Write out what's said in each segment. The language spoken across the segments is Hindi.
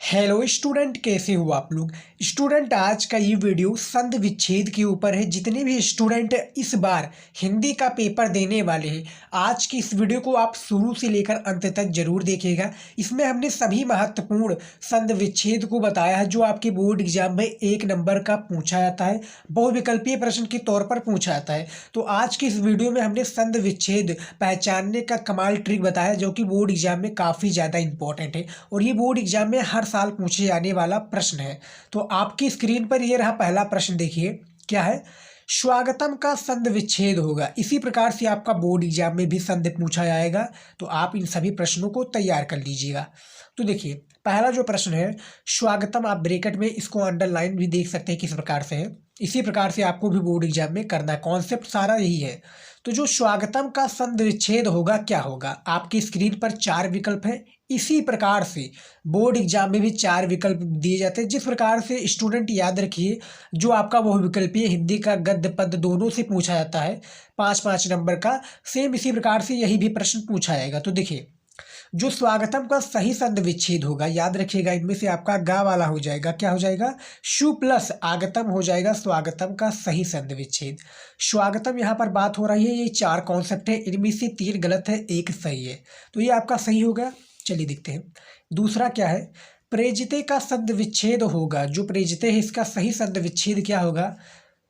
हेलो स्टूडेंट, कैसे हो आप लोग। स्टूडेंट, आज का ये वीडियो संधि विच्छेद के ऊपर है। जितने भी स्टूडेंट इस बार हिंदी का पेपर देने वाले हैं, आज की इस वीडियो को आप शुरू से लेकर अंत तक जरूर देखिएगा। इसमें हमने सभी महत्वपूर्ण संधि विच्छेद को बताया है जो आपके बोर्ड एग्जाम में 1 नंबर का पूछा जाता है, बहुविकल्पीय प्रश्न के तौर पर पूछा जाता है। तो आज की इस वीडियो में हमने संधि विच्छेद पहचानने का कमाल ट्रिक बताया जो कि बोर्ड एग्जाम में काफ़ी ज़्यादा इंपॉर्टेंट है और ये बोर्ड एग्जाम में हर साल पूछे जाने वाला प्रश्न है। तो आपकी स्क्रीन पर ये रहा पहला प्रश्न, देखिए क्या है। स्वागतम का संधि विच्छेद होगा। इसी प्रकार से आपका बोर्ड एग्जाम में भी संधि पूछा जाएगा, तो आप इन सभी प्रश्नों को तैयार कर लीजिएगा। तो देखिए पहला जो प्रश्न है स्वागतम, आप ब्रैकेट में इसको अंडरलाइन भी देख सकते हैं किस प्रकार से है। इसी प्रकार से आपको भी बोर्ड एग्जाम में करना है, कॉन्सेप्ट सारा यही है। तो जो स्वागतम का संधि विच्छेद होगा क्या होगा, आपकी स्क्रीन पर 4 विकल्प हैं। इसी प्रकार से बोर्ड एग्जाम में भी 4 विकल्प दिए जाते हैं। जिस प्रकार से स्टूडेंट याद रखिए, जो आपका बहुविकल्पीय हिंदी का गद्य पद्य दोनों से पूछा जाता है 5-5 नंबर का, सेम इसी प्रकार से यही भी प्रश्न पूछा जाएगा। तो देखिए जो स्वागतम का सही संधि विच्छेद होगा, याद रखिएगा इनमें से आपका गा वाला हो जाएगा। क्या हो जाएगा? शु प्लस आगतम हो जाएगा स्वागतम का सही संधि विच्छेद। स्वागतम यहाँ पर बात हो रही है, ये 4 कॉन्सेप्ट है, इनमें से 3 गलत है, 1 सही है, तो ये आपका सही होगा। चलिए देखते हैं दूसरा क्या है। प्रेजिते का संधि विच्छेद होगा। जो प्रेजिते है इसका सही संधि विच्छेद क्या होगा?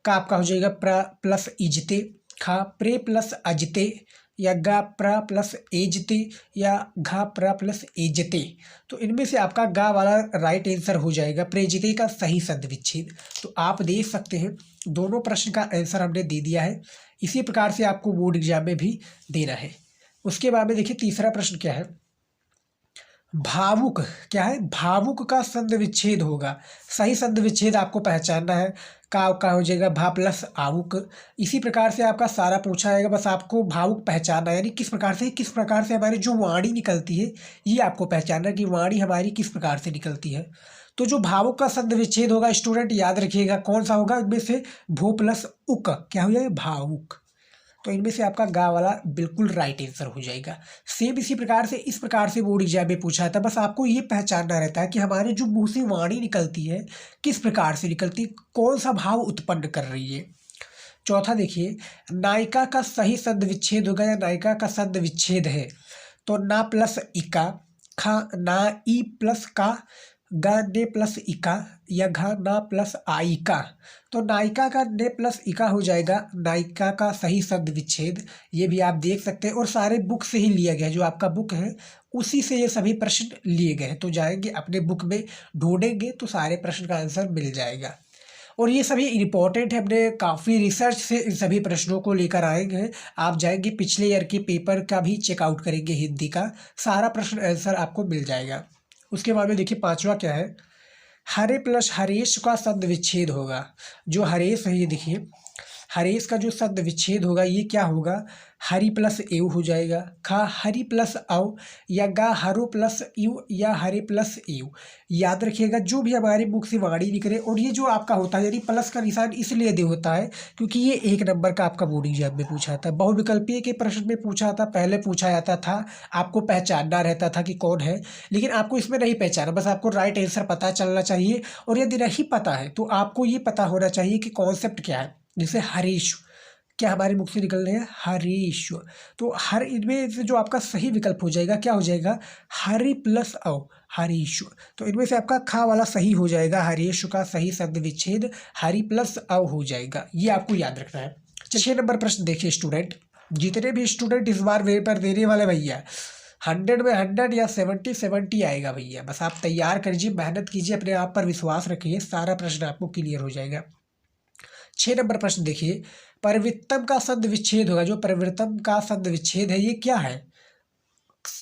का आपका हो जाएगा प्र प्लस इजते, खा प्रे प्लस अजते, या गा प्रा प्लस एजते, या घा प्रा प्लस एजते। तो इनमें से आपका गा वाला राइट आंसर हो जाएगा प्रेजिते का सही संधि विच्छेद। तो आप देख सकते हैं दोनों प्रश्न का आंसर हमने दे दिया है। इसी प्रकार से आपको बोर्ड एग्जाम में भी देना है। उसके बाद में देखिए तीसरा प्रश्न क्या है। भावुक, क्या है? भावुक का संधि विच्छेद होगा। सही संधि विच्छेद आपको पहचानना है। का हो जाएगा भा प्लस आवुक। इसी प्रकार से आपका सारा पूछा जाएगा, बस आपको भावुक पहचानना है, यानी किस प्रकार से हमारी जो वाणी निकलती है ये आपको पहचानना है कि वाणी हमारी किस प्रकार से निकलती है। तो जो भावुक का संधि विच्छेद होगा स्टूडेंट याद रखिएगा कौन सा होगा, इनमें से भू प्लस उक, क्या हो जाएगा? भावुक। तो इनमें से आपका गा वाला बिल्कुल राइट आंसर हो जाएगा। सेम इसी प्रकार से इस प्रकार से बोर्ड एग्जाम में पूछा था, बस आपको ये पहचानना रहता है कि हमारे जो मुंह से वाणी निकलती है किस प्रकार से निकलती है, कौन सा भाव उत्पन्न कर रही है। चौथा देखिए, नायिका का सही संधि विच्छेद होगा या नायिका का संधि विच्छेद है। तो ना प्लस इका, खा ना ई प्लस का, गा ने प्लस इका, या घा ना प्लस आइका। तो नायिका का ने प्लस इका हो जाएगा नायिका का सही संधि विच्छेद। ये भी आप देख सकते हैं और सारे बुक से ही लिया गया है, जो आपका बुक है उसी से ये सभी प्रश्न लिए गए हैं। तो जाएंगे अपने बुक में ढूंढेंगे तो सारे प्रश्न का आंसर मिल जाएगा। और ये सभी इंपॉर्टेंट है, हमने काफ़ी रिसर्च से इन सभी प्रश्नों को लेकर आएंगे। आप जाएंगे पिछले ईयर के पेपर का भी चेकआउट करेंगे, हिंदी का सारा प्रश्न आंसर आपको मिल जाएगा। उसके बाद में देखिए पांचवा क्या है। हरे प्लस हरेश का संधि विच्छेद होगा। जो हरेश है ये देखिए, हरेश का जो संधि विच्छेद होगा ये क्या होगा? हरि प्लस एव हो जाएगा। खा हरि प्लस अव, या गा हरो प्लस यू, या हरे प्लस एव। याद रखिएगा जो भी हमारे मुख से वाणी निकले, और ये जो आपका होता है यानी प्लस का निशान इसलिए दे होता है क्योंकि ये 1 नंबर का आपका बोर्ड एग्जाम में पूछा था, बहुविकल्पीय के प्रश्न में पूछा था, पहले पूछा जाता था, आपको पहचानना रहता था कि कौन है, लेकिन आपको इसमें नहीं पहचाना, बस आपको राइट आंसर पता चलना चाहिए। और यदि नहीं पता है तो आपको ये पता होना चाहिए कि कॉन्सेप्ट क्या है। जैसे हरीश, क्या हमारे मुख से निकल रहे हैं? हरीश। तो हर इनमें से जो आपका सही विकल्प हो जाएगा क्या हो जाएगा? हरि प्लस अव, हरीश। तो इनमें से आपका खा वाला सही हो जाएगा, हरीश का सही संधि विच्छेद हरि प्लस अव हो जाएगा। ये आपको याद रखना है। 6 नंबर प्रश्न देखिए स्टूडेंट, जितने भी स्टूडेंट इस बार पेपर देने वाले भैया 100 में 100 या 70-70 आएगा भैया, बस आप तैयार करिए, मेहनत कीजिए, अपने आप पर विश्वास रखिए, सारा प्रश्न आपको क्लियर हो जाएगा। 6 नंबर प्रश्न देखिए, परिवृत्तम का संधि विच्छेद होगा। जो परिवृत्तम का संधि विच्छेद है ये क्या है?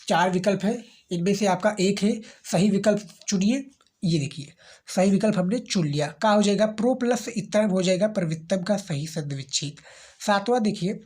4 विकल्प है, इनमें से आपका एक है सही विकल्प चुनिए। ये देखिए सही विकल्प हमने चुन लिया, का हो जाएगा प्रो प्लस इतरम हो जाएगा परिवृत्तम का सही संधि विच्छेद। 7वां देखिए,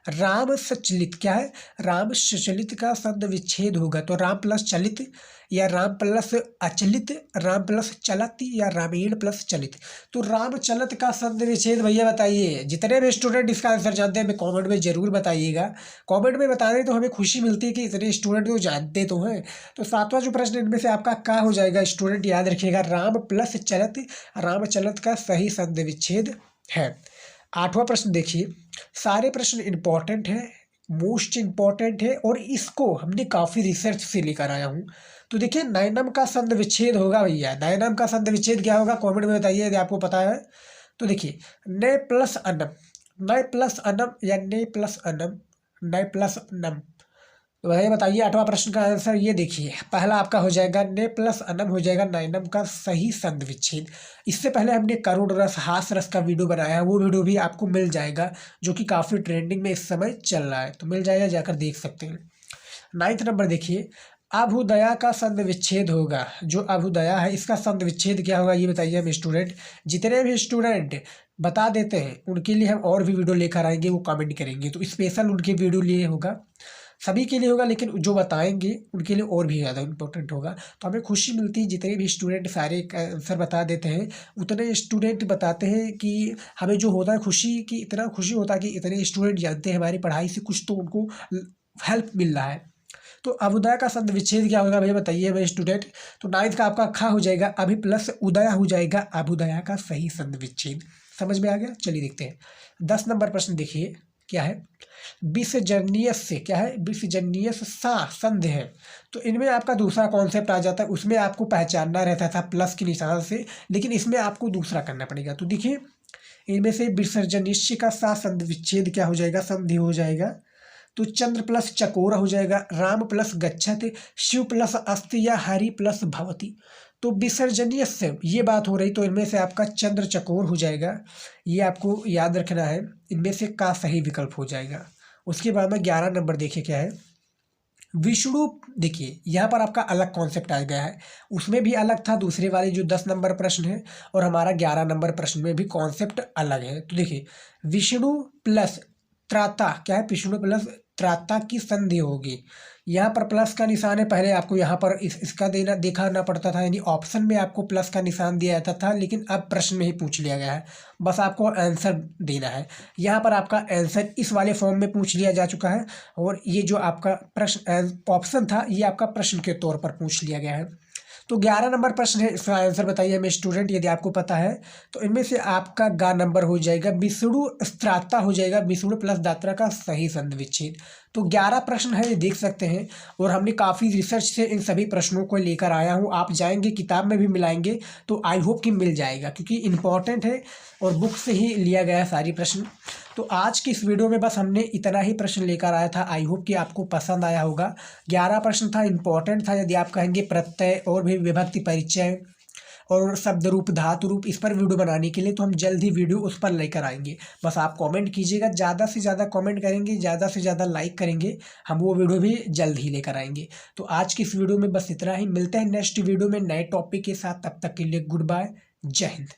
राम सचलित क्या है, राम सचलित का संध विच्छेद होगा तो राम प्लस चलित या राम प्लस अचलित, राम प्लस चलत या रामेण प्लस चलित। तो राम चलत का संध विच्छेद भैया बताइए। जितने भी स्टूडेंट इसका आंसर जानते हैं हमें कमेंट में जरूर बताइएगा। कमेंट में बताने तो हमें खुशी मिलती है कि इतने स्टूडेंट तो जानते तो हैं। तो सातवां जो प्रश्न इनमें से आपका क्या हो जाएगा स्टूडेंट, याद रखिएगा राम प्लस चलत, राम चलत का सही संध विच्छेद है। आठवां प्रश्न देखिए, सारे प्रश्न इंपॉर्टेंट है, मोस्ट इंपॉर्टेंट है और इसको हमने काफ़ी रिसर्च से लेकर आया हूँ। तो देखिए नैनम का संध विच्छेद होगा भैया, नैनम का संध विच्छेद क्या होगा कमेंट में बताइए यदि आपको पता है। तो देखिए न प्लस अनम, न प्लस अनम या न प्लस अनम, न प्लस नम। तो भैया बताइए आठवां प्रश्न का आंसर ये देखिए, पहला आपका हो जाएगा ने प्लस अनम हो जाएगा नैनम का सही संध विच्छेद। इससे पहले हमने करुण रस हास रस का वीडियो बनाया है, वो वीडियो भी आपको मिल जाएगा जो कि काफ़ी ट्रेंडिंग में इस समय चल रहा है, तो मिल जाएगा जाकर देख सकते हैं। 9वां नंबर देखिए, अभुदया का संध विच्छेद होगा, जो अभुदया है इसका संध विच्छेद क्या होगा ये बताइए हम स्टूडेंट। जितने भी स्टूडेंट बता देते हैं उनके लिए हम और भी वीडियो लेकर आएंगे, वो कमेंट करेंगे तो स्पेशल उनके वीडियो लिए होगा, सभी के लिए होगा लेकिन जो बताएंगे उनके लिए और भी ज़्यादा इम्पोर्टेंट होगा। तो हमें खुशी मिलती है जितने भी स्टूडेंट सारे आंसर बता देते हैं, उतने स्टूडेंट बताते हैं कि हमें जो होता है खुशी, कि इतना खुशी होता है कि इतने स्टूडेंट जानते हैं हमारी पढ़ाई से कुछ तो उनको हेल्प मिल रहा है। तो अभुदय का संध विच्छेद क्या होगा भैया बताइए मेरे स्टूडेंट। तो 9th का आपका खा हो जाएगा, अभी प्लस उदया हो जाएगा, अभुदया का सही संध विच्छेद। समझ में आ गया, चलिए देखते हैं। 10 नंबर प्रश्न देखिए क्या है, विसर्जनीय से क्या है, विसर्जनीय सा संध है। तो इनमें आपका दूसरा कॉन्सेप्ट आ जाता है, उसमें आपको पहचानना रहता था प्लस के निशान से, लेकिन इसमें आपको दूसरा करना पड़ेगा। तो देखिए इनमें से विसर्जनीय का सा संध विच्छेद क्या हो जाएगा, संधि हो जाएगा। तो चंद्र प्लस चकोर हो जाएगा, राम प्लस गच्छति, शिव प्लस अस्ति या हरि प्लस भवति। तो विसर्जनीय से ये बात हो रही, तो इनमें से आपका चंद्र चकोर हो जाएगा, ये आपको याद रखना है, इनमें से का सही विकल्प हो जाएगा। उसके बाद में 11 नंबर देखिए क्या है, विष्णु। देखिए यहाँ पर आपका अलग कॉन्सेप्ट आ गया है, उसमें भी अलग था दूसरे वाले जो 10 नंबर प्रश्न है, और हमारा 11 नंबर प्रश्न में भी कॉन्सेप्ट अलग है। तो देखिए विष्णु प्लस त्राता क्या है, विष्णु प्लस त्राता की संधि होगी। यहाँ पर प्लस का निशान है, पहले आपको यहाँ पर इसका देखना पड़ता था, यानी ऑप्शन में आपको प्लस का निशान दिया जाता था, लेकिन अब प्रश्न में ही पूछ लिया गया है, बस आपको आंसर देना है। यहाँ पर आपका आंसर इस वाले फॉर्म में पूछ लिया जा चुका है, और ये जो आपका प्रश्न ऑप्शन था ये आपका प्रश्न के तौर पर पूछ लिया गया है। तो 11 नंबर प्रश्न है, इसका आंसर बताइए हमें स्टूडेंट यदि आपको पता है। तो इनमें से आपका गा नंबर हो जाएगा, विष्णु स्त्राता हो जाएगा, विष्णु प्लस दात्रा का सही संध विच्छेद। तो 11 प्रश्न है ये देख सकते हैं, और हमने काफ़ी रिसर्च से इन सभी प्रश्नों को लेकर आया हूँ। आप जाएंगे किताब में भी मिलाएंगे तो आई होप कि मिल जाएगा, क्योंकि इम्पॉर्टेंट है और बुक से ही लिया गया है सारी प्रश्न। तो आज की इस वीडियो में बस हमने इतना ही प्रश्न लेकर आया था, आई होप कि आपको पसंद आया होगा। 11 प्रश्न था, इम्पॉर्टेंट था। यदि आप कहेंगे प्रत्यय और भी विभक्ति परिचय और शब्द रूप धातु रूप इस पर वीडियो बनाने के लिए, तो हम जल्द ही वीडियो उस पर लेकर आएंगे। बस आप कमेंट कीजिएगा, ज़्यादा से ज़्यादा कमेंट करेंगे, ज़्यादा से ज़्यादा लाइक करेंगे, हम वो वीडियो भी जल्द ही लेकर आएंगे। तो आज की इस वीडियो में बस इतना ही, मिलते हैं नेक्स्ट वीडियो में नए टॉपिक के साथ, तब तक के लिए गुड बाय, जय हिंद।